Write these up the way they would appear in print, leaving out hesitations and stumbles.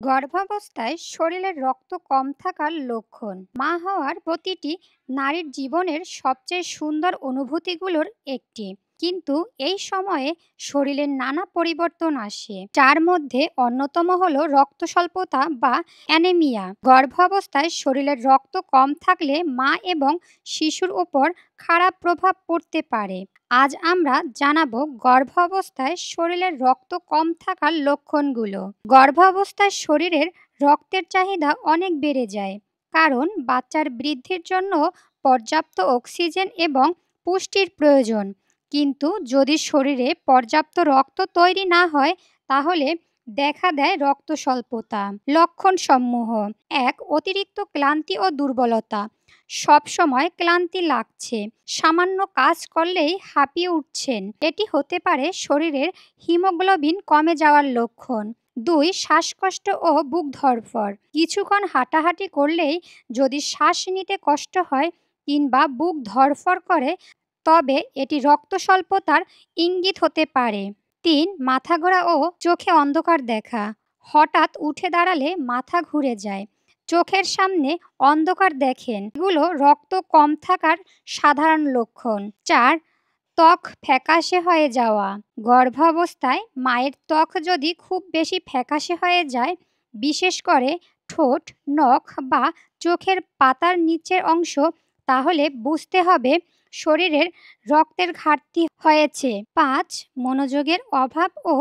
গর্ভাবস্থায় শরীরে রক্ত কম থাকার লক্ষণ মা হওয়ার প্রতিটি নারীর জীবনের সবচেয়ে সুন্দর অনুভূতিগুলোর একটি। কিন্তু এই সময়ে শরীরের নানা পরিবর্তন আসে, যার মধ্যে অন্যতম হলো রক্ত স্বল্পতা বা অ্যানেমিয়া। গর্ভাবস্থায় শরীরের রক্ত কম থাকলে মা এবং শিশুর উপর খারাপ প্রভাব পড়তে পারে। আজ আমরা জানাবো গর্ভাবস্থায় শরীরের রক্ত কম থাকার লক্ষণগুলো। গর্ভাবস্থায় শরীরের রক্তের চাহিদা অনেক বেড়ে যায়, কারণ বাচ্চার বৃদ্ধির জন্য পর্যাপ্ত অক্সিজেন এবং পুষ্টির প্রয়োজন। কিন্তু যদি শরীরে পর্যাপ্ত রক্ত তৈরি না হয়, তাহলে দেখা দেয় রক্ত স্বল্পতা। লক্ষণসমূহ: ১. অতিরিক্ত ক্লান্তি ও দুর্বলতা। সব সময় ক্লান্তি লাগছে, সামান্য কাজ করলেই হাঁপিয়ে উঠছেন। এটি হতে পারে শরীরের হিমোগ্লোবিন কমে যাওয়ার লক্ষণ। ২. শ্বাসকষ্ট ও বুক ধড়ফড়। কিছুক্ষণ হাঁটাহাঁটি করলেই যদি শ্বাস নিতে কষ্ট হয় কিংবা বুক ধড়ফড় করে, তবে এটি রক্ত স্বল্পতার ইঙ্গিত হতে পারে। ৩. মাথা ঘোরা ও চোখে অন্ধকার দেখা। হঠাৎ উঠে দাঁড়ালে মাথা ঘুরে যায়, চোখের সামনে অন্ধকার দেখেন, এগুলো রক্ত কম থাকার সাধারণ লক্ষণ। ৪. ত্বক ফ্যাকাশে হয়ে যাওয়া। গর্ভাবস্থায় মায়ের ত্বক যদি খুব বেশি ফ্যাকাশে হয়ে যায়, বিশেষ করে ঠোঁট, নখ বা চোখের পাতার নিচের অংশ, তাহলে বুঝতে হবে শরীরের রক্তের ঘাটতি হয়েছে। ৫. মনোযোগের অভাব ও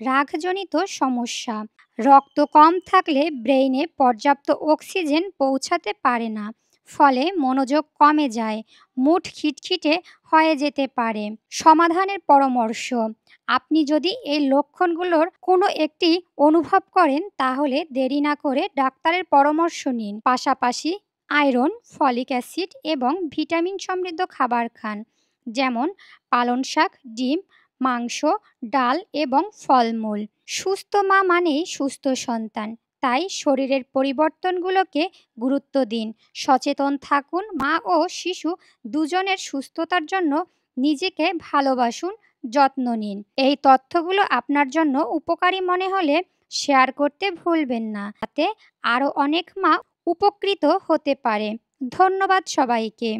রাগজনিত সমস্যা। রক্ত কম থাকলে ব্রেইনে পর্যাপ্ত অক্সিজেন পৌঁছাতে পারে না, ফলে মনোযোগ কমে যায়, মুড খিটখিটে হয়ে যেতে পারে। সমাধানের পরামর্শ: আপনি যদি এই লক্ষণগুলোর কোনো একটি অনুভব করেন, তাহলে দেরি না করে ডাক্তারের পরামর্শ নিন। পাশাপাশি আয়রন, ফলিক অ্যাসিড এবং ভিটামিন সমৃদ্ধ খাবার খান, যেমন পালং শাক, ডিম, মাংস, ডাল এবং ফলমূল। সুস্থ মা মানেই সুস্থ সন্তান, তাই শরীরের পরিবর্তনগুলোকে গুরুত্ব দিন, সচেতন থাকুন। মা ও শিশু দুজনের সুস্থতার জন্য নিজেকে ভালোবাসুন, যত্ন নিন। এই তথ্যগুলো আপনার জন্য উপকারী মনে হলে শেয়ার করতে ভুলবেন না, তাতে আরও অনেক মা উপকৃত হতে পারে। ধন্যবাদ সবাইকে।